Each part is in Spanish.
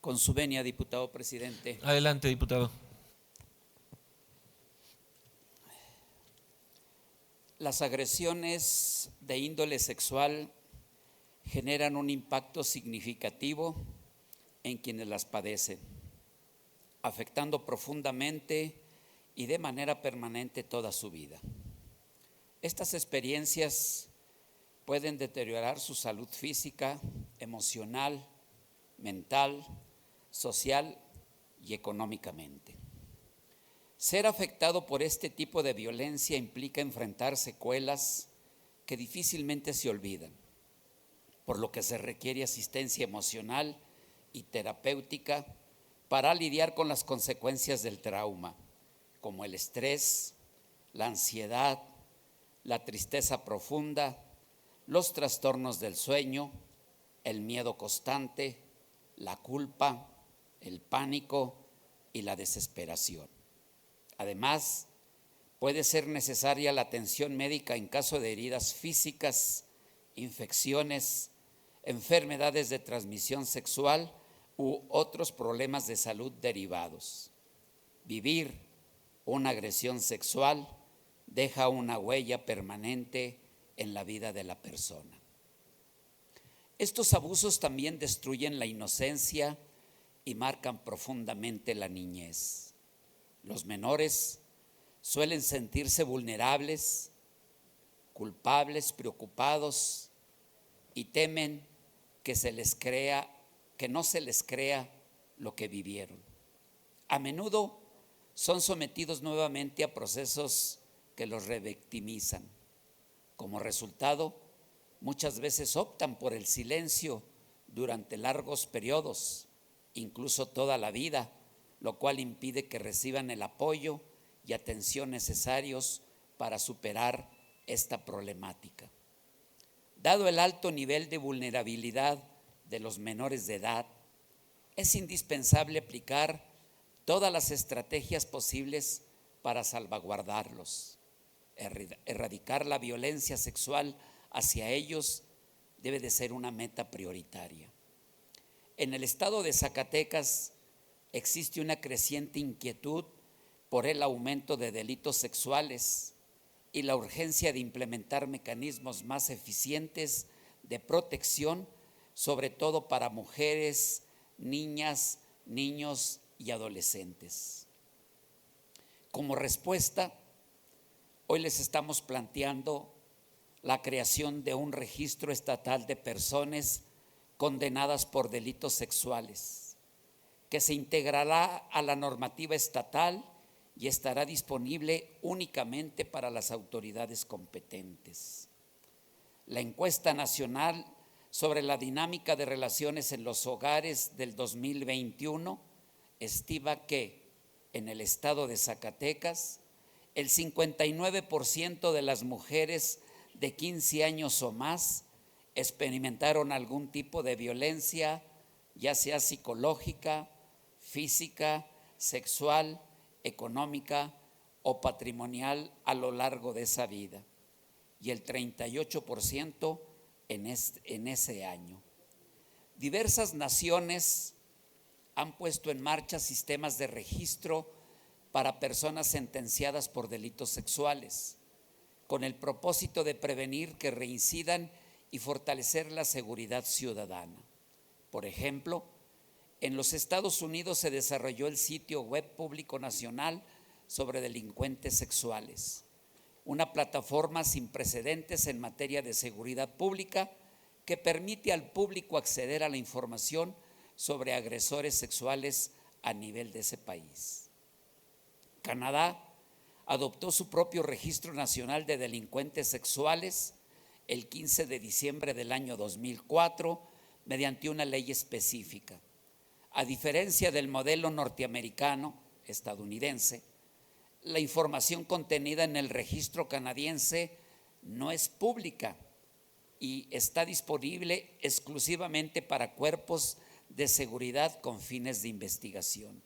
Con su venia, diputado presidente. Adelante, diputado. Las agresiones de índole sexual generan un impacto significativo en quienes las padecen, afectando profundamente y de manera permanente toda su vida. Estas experiencias pueden deteriorar su salud física, emocional, mental, social y económicamente. Ser afectado por este tipo de violencia implica enfrentar secuelas que difícilmente se olvidan, por lo que se requiere asistencia emocional y terapéutica para lidiar con las consecuencias del trauma, como el estrés, la ansiedad, la tristeza profunda, los trastornos del sueño, el miedo constante, la culpa, el pánico y la desesperación. Además, puede ser necesaria la atención médica en caso de heridas físicas, infecciones, enfermedades de transmisión sexual u otros problemas de salud derivados. Vivir una agresión sexual deja una huella permanente en la vida de la persona. Estos abusos también destruyen la inocencia y marcan profundamente la niñez. Los menores suelen sentirse vulnerables, culpables, preocupados y temen que no se les crea lo que vivieron. A menudo son sometidos nuevamente a procesos que los revictimizan. Como resultado, muchas veces optan por el silencio durante largos periodos, incluso toda la vida, lo cual impide que reciban el apoyo y atención necesarios para superar esta problemática. Dado el alto nivel de vulnerabilidad de los menores de edad, es indispensable aplicar todas las estrategias posibles para salvaguardarlos. Erradicar la violencia sexual hacia ellos debe de ser una meta prioritaria. En el estado de Zacatecas existe una creciente inquietud por el aumento de delitos sexuales y la urgencia de implementar mecanismos más eficientes de protección, sobre todo para mujeres, niñas, niños y adolescentes. Como respuesta, hoy les estamos planteando la creación de un registro estatal de personas condenadas por delitos sexuales, que se integrará a la normativa estatal y estará disponible únicamente para las autoridades competentes. La encuesta nacional sobre la dinámica de relaciones en los hogares del 2021 estima que en el estado de Zacatecas el 59% de las mujeres de 15 años o más experimentaron algún tipo de violencia, ya sea psicológica, física, sexual, económica o patrimonial a lo largo de esa vida, y el 38% en ese año. Diversas naciones han puesto en marcha sistemas de registro para personas sentenciadas por delitos sexuales, con el propósito de prevenir que reincidan y fortalecer la seguridad ciudadana. Por ejemplo, en los Estados Unidos se desarrolló el sitio web público nacional sobre delincuentes sexuales, una plataforma sin precedentes en materia de seguridad pública que permite al público acceder a la información sobre agresores sexuales a nivel de ese país. Canadá adoptó su propio registro nacional de delincuentes sexuales el 15 de diciembre del año 2004 mediante una ley específica. A diferencia del modelo norteamericano, estadounidense, la información contenida en el registro canadiense no es pública y está disponible exclusivamente para cuerpos de seguridad con fines de investigación.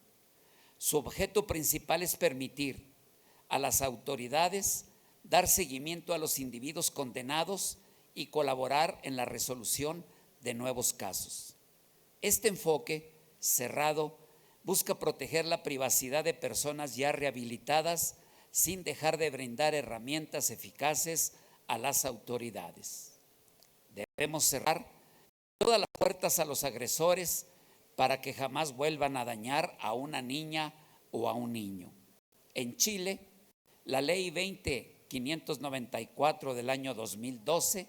Su objeto principal es permitir a las autoridades dar seguimiento a los individuos condenados y colaborar en la resolución de nuevos casos. Este enfoque cerrado, busca proteger la privacidad de personas ya rehabilitadas sin dejar de brindar herramientas eficaces a las autoridades. Debemos cerrar todas las puertas a los agresores para que jamás vuelvan a dañar a una niña o a un niño. En Chile, la ley 20.594 del año 2012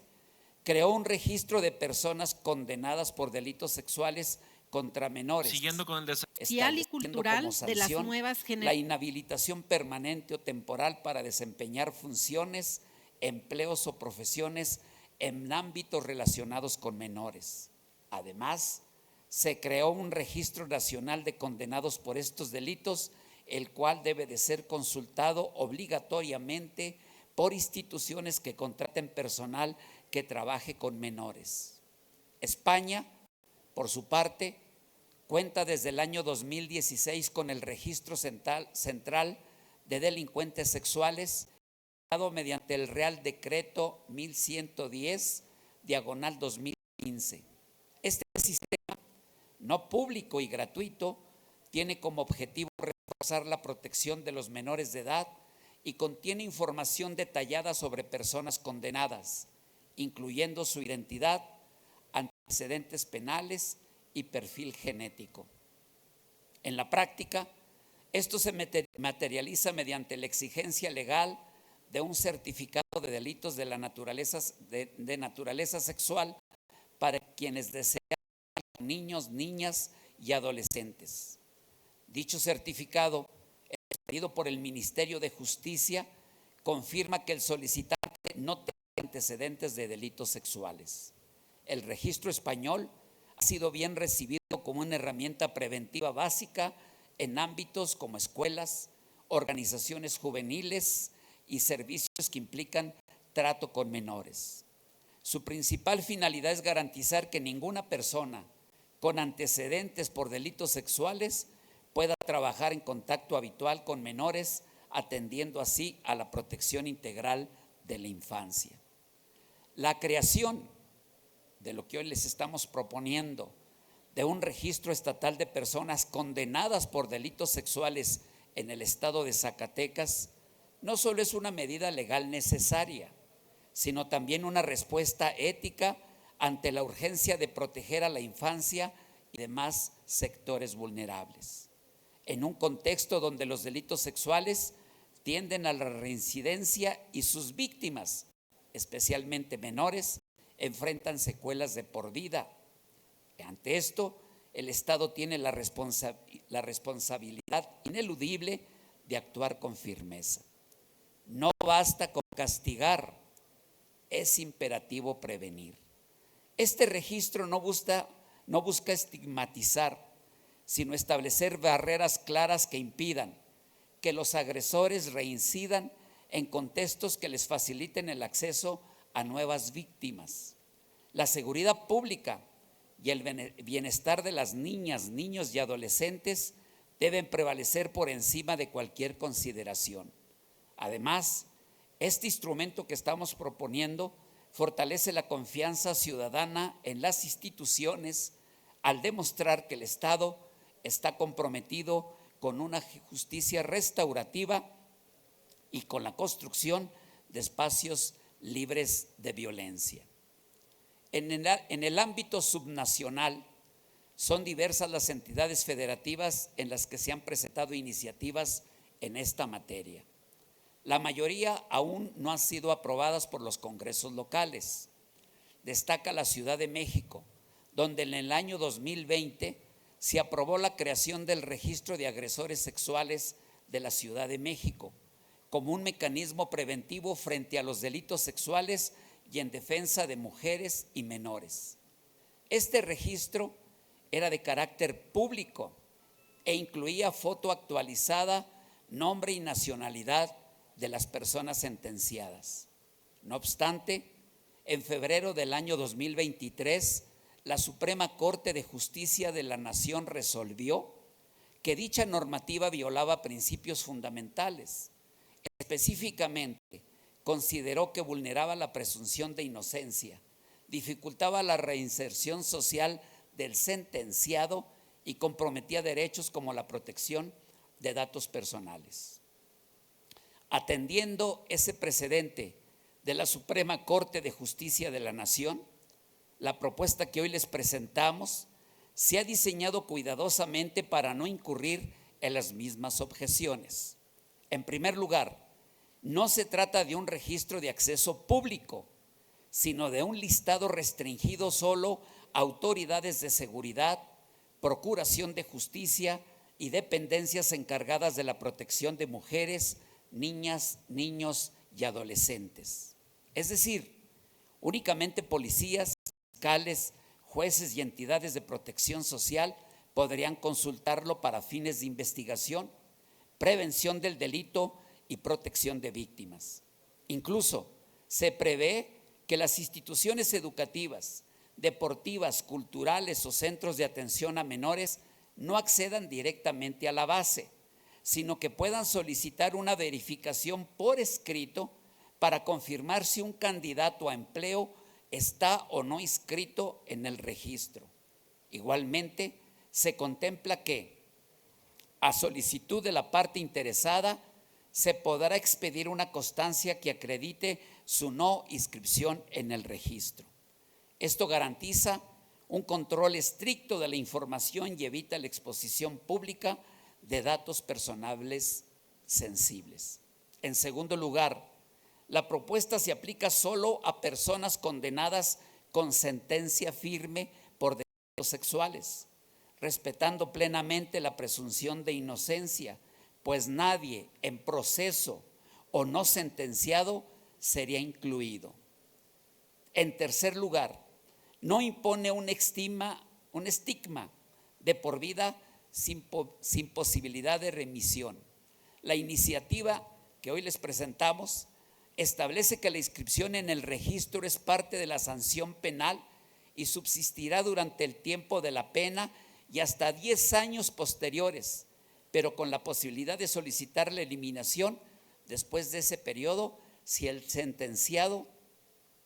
creó un registro de personas condenadas por delitos sexuales contra menores, siguiendo con el social y cultural de las nuevas generaciones, la inhabilitación permanente o temporal para desempeñar funciones, empleos o profesiones en ámbitos relacionados con menores. Además, se creó un registro nacional de condenados por estos delitos, el cual debe de ser consultado obligatoriamente por instituciones que contraten personal que trabaje con menores. España, por su parte, cuenta desde el año 2016 con el Registro Central de Delincuentes Sexuales, creado mediante el Real Decreto 1110/2015. Este sistema, no público y gratuito, tiene como objetivo reforzar la protección de los menores de edad y contiene información detallada sobre personas condenadas, incluyendo su identidad, antecedentes penales y perfil genético. En la práctica, esto se materializa mediante la exigencia legal de un certificado de delitos de naturaleza sexual para quienes desean niños, niñas y adolescentes. Dicho certificado, expedido por el Ministerio de Justicia, confirma que el solicitante no tiene antecedentes de delitos sexuales. El registro español ha sido bien recibido como una herramienta preventiva básica en ámbitos como escuelas, organizaciones juveniles y servicios que implican trato con menores. Su principal finalidad es garantizar que ninguna persona con antecedentes por delitos sexuales pueda trabajar en contacto habitual con menores, atendiendo así a la protección integral de la infancia. La creación de lo que hoy les estamos proponiendo, de un registro estatal de personas condenadas por delitos sexuales en el estado de Zacatecas, no solo es una medida legal necesaria, sino también una respuesta ética ante la urgencia de proteger a la infancia y demás sectores vulnerables. En un contexto donde los delitos sexuales tienden a la reincidencia y sus víctimas, especialmente menores, enfrentan secuelas de por vida. Ante esto, el Estado tiene la responsabilidad ineludible de actuar con firmeza. No basta con castigar, es imperativo prevenir. Este registro no busca estigmatizar, sino establecer barreras claras que impidan que los agresores reincidan en contextos que les faciliten el acceso a nuevas víctimas. La seguridad pública y el bienestar de las niñas, niños y adolescentes deben prevalecer por encima de cualquier consideración. Además, este instrumento que estamos proponiendo fortalece la confianza ciudadana en las instituciones al demostrar que el Estado está comprometido con una justicia restaurativa y con la construcción de espacios libres de violencia. En el ámbito subnacional, son diversas las entidades federativas en las que se han presentado iniciativas en esta materia. La mayoría aún no han sido aprobadas por los congresos locales. Destaca la Ciudad de México, donde en el año 2020 se aprobó la creación del registro de agresores sexuales de la Ciudad de México como un mecanismo preventivo frente a los delitos sexuales y en defensa de mujeres y menores. Este registro era de carácter público e incluía foto actualizada, nombre y nacionalidad de las personas sentenciadas. No obstante, en febrero del año 2023, la Suprema Corte de Justicia de la Nación resolvió que dicha normativa violaba principios fundamentales. Específicamente, consideró que vulneraba la presunción de inocencia, dificultaba la reinserción social del sentenciado y comprometía derechos como la protección de datos personales. Atendiendo ese precedente de la Suprema Corte de Justicia de la Nación, la propuesta que hoy les presentamos se ha diseñado cuidadosamente para no incurrir en las mismas objeciones. En primer lugar, no se trata de un registro de acceso público, sino de un listado restringido solo a autoridades de seguridad, procuración de justicia y dependencias encargadas de la protección de mujeres, niñas, niños y adolescentes. Es decir, únicamente policías, fiscales, jueces y entidades de protección social podrían consultarlo para fines de investigación, prevención del delito y protección de víctimas. Incluso se prevé que las instituciones educativas, deportivas, culturales o centros de atención a menores no accedan directamente a la base, sino que puedan solicitar una verificación por escrito para confirmar si un candidato a empleo está o no inscrito en el registro. Igualmente, se contempla que, a solicitud de la parte interesada, se podrá expedir una constancia que acredite su no inscripción en el registro. Esto garantiza un control estricto de la información y evita la exposición pública de datos personales sensibles. En segundo lugar, la propuesta se aplica solo a personas condenadas con sentencia firme por delitos sexuales, respetando plenamente la presunción de inocencia, pues nadie en proceso o no sentenciado sería incluido. En tercer lugar, no impone un estigma de por vida sin posibilidad de remisión. La iniciativa que hoy les presentamos establece que la inscripción en el registro es parte de la sanción penal y subsistirá durante el tiempo de la pena y hasta 10 años posteriores, pero con la posibilidad de solicitar la eliminación después de ese periodo si el sentenciado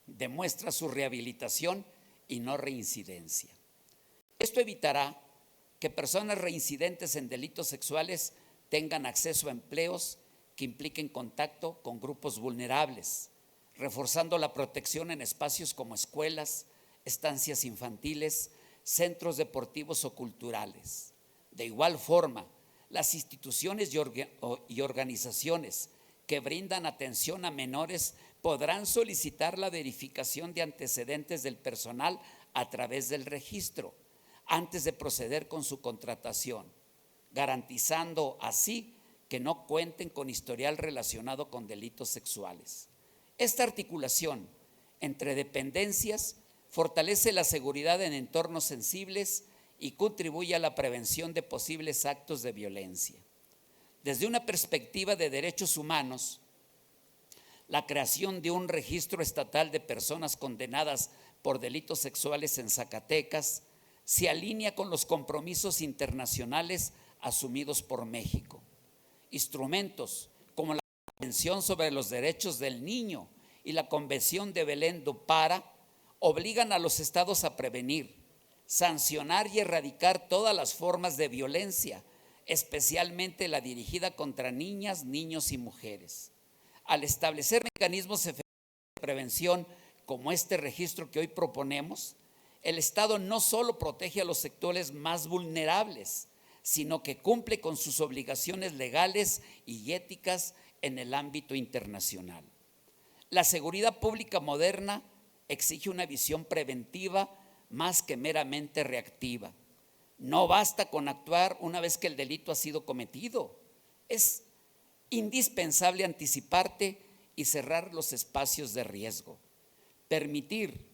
demuestra su rehabilitación y no reincidencia. Esto evitará que personas reincidentes en delitos sexuales tengan acceso a empleos que impliquen contacto con grupos vulnerables, reforzando la protección en espacios como escuelas, estancias infantiles, centros deportivos o culturales. De igual forma, las instituciones y organizaciones que brindan atención a menores podrán solicitar la verificación de antecedentes del personal a través del registro antes de proceder con su contratación, garantizando así que no cuenten con historial relacionado con delitos sexuales. Esta articulación entre dependencias fortalece la seguridad en entornos sensibles y contribuye a la prevención de posibles actos de violencia. Desde una perspectiva de derechos humanos, la creación de un registro estatal de personas condenadas por delitos sexuales en Zacatecas se alinea con los compromisos internacionales asumidos por México. Instrumentos como la Convención sobre los Derechos del Niño y la Convención de Belén do Pará obligan a los estados a prevenir, sancionar y erradicar todas las formas de violencia, especialmente la dirigida contra niñas, niños y mujeres. Al establecer mecanismos efectivos de prevención como este registro que hoy proponemos, el Estado no solo protege a los sectores más vulnerables, sino que cumple con sus obligaciones legales y éticas en el ámbito internacional. La seguridad pública moderna exige una visión preventiva más que meramente reactiva. No basta con actuar una vez que el delito ha sido cometido. Es indispensable anticiparte y cerrar los espacios de riesgo. Permitir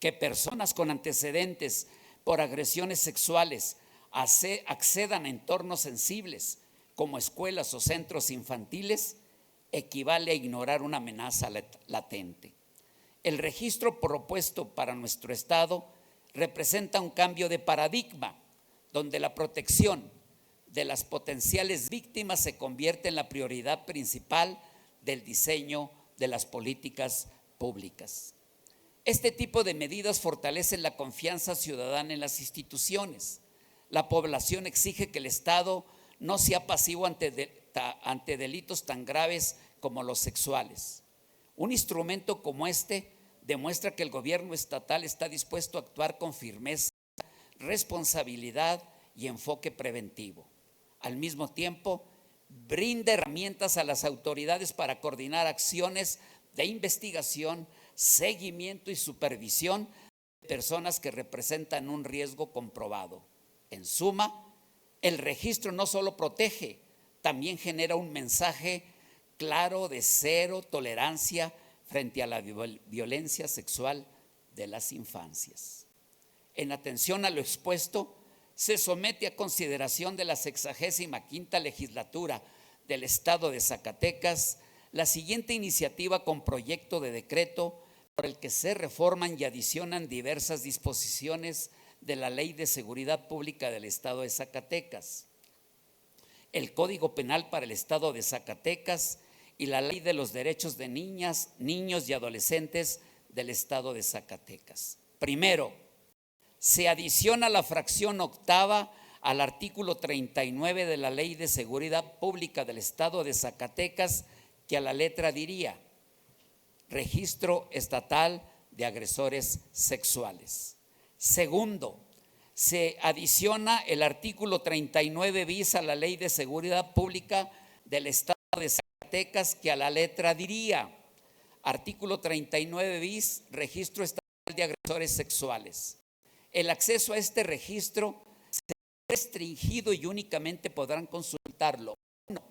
que personas con antecedentes por agresiones sexuales accedan a entornos sensibles como escuelas o centros infantiles equivale a ignorar una amenaza latente. El registro propuesto para nuestro Estado representa un cambio de paradigma, donde la protección de las potenciales víctimas se convierte en la prioridad principal del diseño de las políticas públicas. Este tipo de medidas fortalecen la confianza ciudadana en las instituciones, la población exige que el Estado no sea pasivo ante delitos tan graves como los sexuales. Un instrumento como este demuestra que el gobierno estatal está dispuesto a actuar con firmeza, responsabilidad y enfoque preventivo. Al mismo tiempo, brinda herramientas a las autoridades para coordinar acciones de investigación, seguimiento y supervisión de personas que representan un riesgo comprobado. En suma, el registro no solo protege, también genera un mensaje claro de cero tolerancia frente a la violencia sexual de las infancias. En atención a lo expuesto, se somete a consideración de la 65ª legislatura del Estado de Zacatecas la siguiente iniciativa con proyecto de decreto por el que se reforman y adicionan diversas disposiciones de la Ley de Seguridad Pública del Estado de Zacatecas, el Código Penal para el Estado de Zacatecas y la Ley de los Derechos de Niñas, Niños y Adolescentes del Estado de Zacatecas. Primero, se adiciona la fracción octava al artículo 39 de la Ley de Seguridad Pública del Estado de Zacatecas, que a la letra diría: Registro Estatal de Agresores Sexuales. Segundo, se adiciona el artículo 39 bis a la Ley de Seguridad Pública del Estado de Zacatecas, que a la letra diría: artículo 39 bis, Registro Estatal de Agresores Sexuales. El acceso a este registro será restringido y únicamente podrán consultarlo: 1.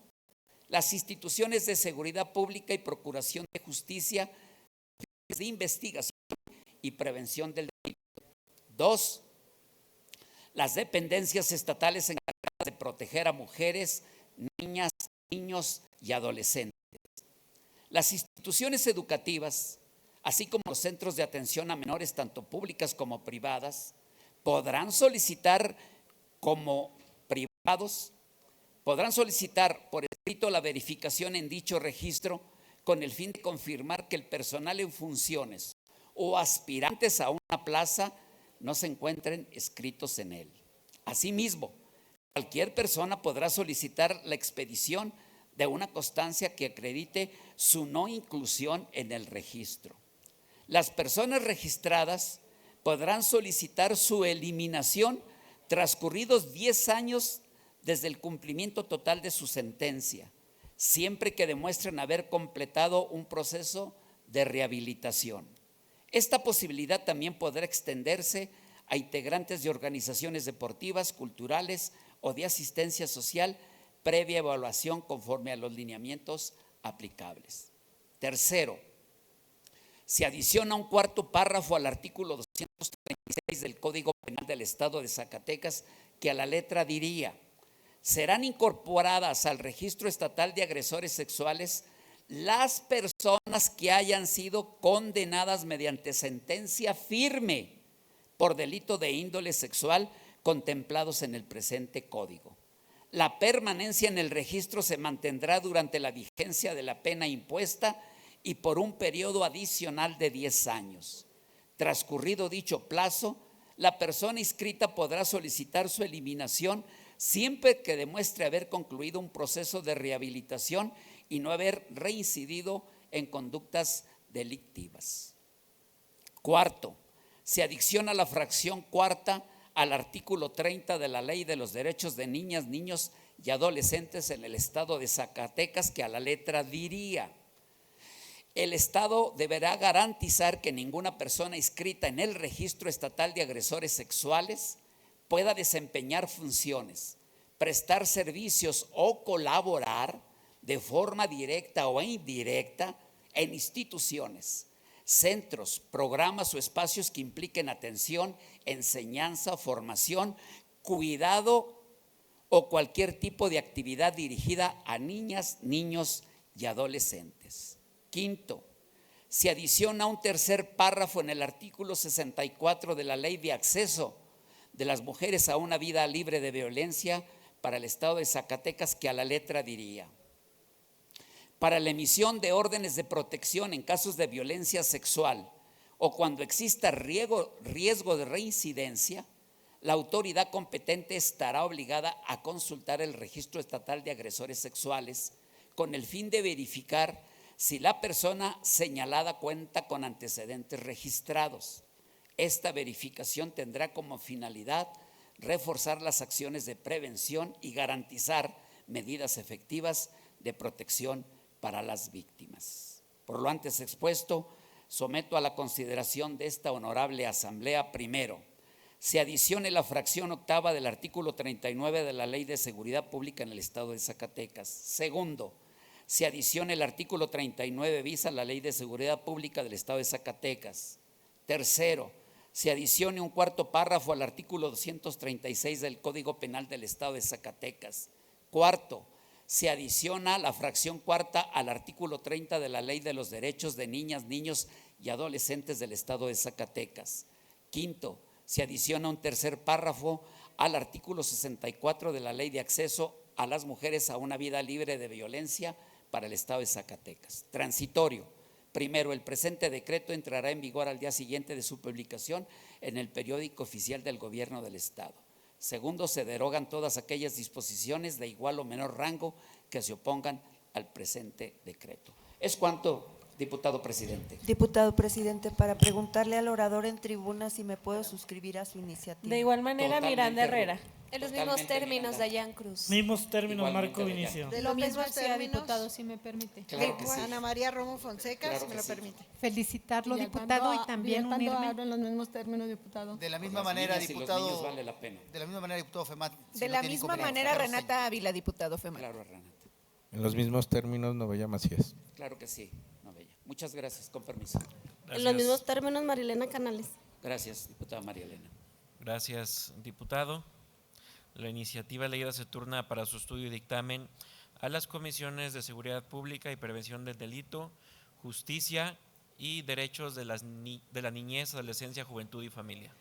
Las instituciones de seguridad pública y procuración de justicia de investigación y prevención del delito. 2. Las dependencias estatales encargadas de proteger a mujeres, niñas, niños y adolescentes. Las instituciones educativas, así como los centros de atención a menores, tanto públicas como privadas, podrán solicitar por escrito la verificación en dicho registro con el fin de confirmar que el personal en funciones o aspirantes a una plaza no se encuentren inscritos en él. Asimismo, cualquier persona podrá solicitar la expedición de una constancia que acredite su no inclusión en el registro. Las personas registradas podrán solicitar su eliminación transcurridos 10 años desde el cumplimiento total de su sentencia, siempre que demuestren haber completado un proceso de rehabilitación. Esta posibilidad también podrá extenderse a integrantes de organizaciones deportivas, culturales o de asistencia social, previa evaluación conforme a los lineamientos aplicables. Tercero, se adiciona un cuarto párrafo al artículo 236 del Código Penal del Estado de Zacatecas, que a la letra diría: serán incorporadas al Registro Estatal de Agresores Sexuales las personas que hayan sido condenadas mediante sentencia firme por delito de índole sexual contemplados en el presente código. La permanencia en el registro se mantendrá durante la vigencia de la pena impuesta y por un periodo adicional de 10 años. Transcurrido dicho plazo, la persona inscrita podrá solicitar su eliminación siempre que demuestre haber concluido un proceso de rehabilitación y no haber reincidido en conductas delictivas. Cuarto, se adiciona la fracción cuarta al artículo 30 de la Ley de los Derechos de Niñas, Niños y Adolescentes en el Estado de Zacatecas, que a la letra diría: el Estado deberá garantizar que ninguna persona inscrita en el Registro Estatal de Agresores Sexuales pueda desempeñar funciones, prestar servicios o colaborar de forma directa o indirecta en instituciones, centros, programas o espacios que impliquen atención, enseñanza, formación, cuidado o cualquier tipo de actividad dirigida a niñas, niños y adolescentes. Quinto, se adiciona un tercer párrafo en el artículo 64 de la Ley de Acceso de las Mujeres a una Vida Libre de Violencia para el Estado de Zacatecas, que a la letra diría: para la emisión de órdenes de protección en casos de violencia sexual o cuando exista riesgo de reincidencia, la autoridad competente estará obligada a consultar el Registro Estatal de Agresores Sexuales con el fin de verificar si la persona señalada cuenta con antecedentes registrados. Esta verificación tendrá como finalidad reforzar las acciones de prevención y garantizar medidas efectivas de protección para las víctimas. Por lo antes expuesto, someto a la consideración de esta honorable asamblea, primero, se adicione la fracción octava del artículo 39 de la Ley de Seguridad Pública en el Estado de Zacatecas. Segundo, se adicione el artículo 39 bis a la Ley de Seguridad Pública del Estado de Zacatecas. Tercero, se adicione un cuarto párrafo al artículo 236 del Código Penal del Estado de Zacatecas. Cuarto, se adiciona la fracción cuarta al artículo 30 de la Ley de los Derechos de Niñas, Niños y Adolescentes del Estado de Zacatecas. Quinto, se adiciona un tercer párrafo al artículo 64 de la Ley de Acceso a las Mujeres a una Vida Libre de Violencia para el Estado de Zacatecas. Transitorio. Primero, el presente decreto entrará en vigor al día siguiente de su publicación en el periódico oficial del Gobierno del Estado. Segundo, se derogan todas aquellas disposiciones de igual o menor rango que se opongan al presente decreto. Es cuanto, diputado presidente. Diputado presidente, para preguntarle al orador en tribuna si me puedo suscribir a su iniciativa. De igual manera, Totalmente, Miranda Herrera. En los mismos términos, Dayan Cruz. Mismos términos, Igualmente, Marco Dayan. Vinicio. De los López mismos García, términos, diputado, si me permite. Claro que sí. Ana María Romo Fonseca, Claro si me que lo sí. permite. Felicitarlo, ¿Y diputado, cuándo- y también cuándo unirme. hablo en los mismos términos, diputado? De la Por misma las manera, niñas y los diputado. niños vale la pena. De la misma manera, diputado Femat. si De no la tiene misma inconveniente. manera, Claro, Renata Ávila, diputado FEMAT. Claro, Renata. En los mismos términos, Novella Macías. Claro que sí, Novella. Muchas gracias, con permiso. En los mismos términos, Marilena Canales. Gracias, diputada María Elena. Gracias, diputado. La iniciativa leída se turna para su estudio y dictamen a las comisiones de Seguridad Pública y Prevención del Delito, Justicia y Derechos de la Niñez, Adolescencia, Juventud y Familia.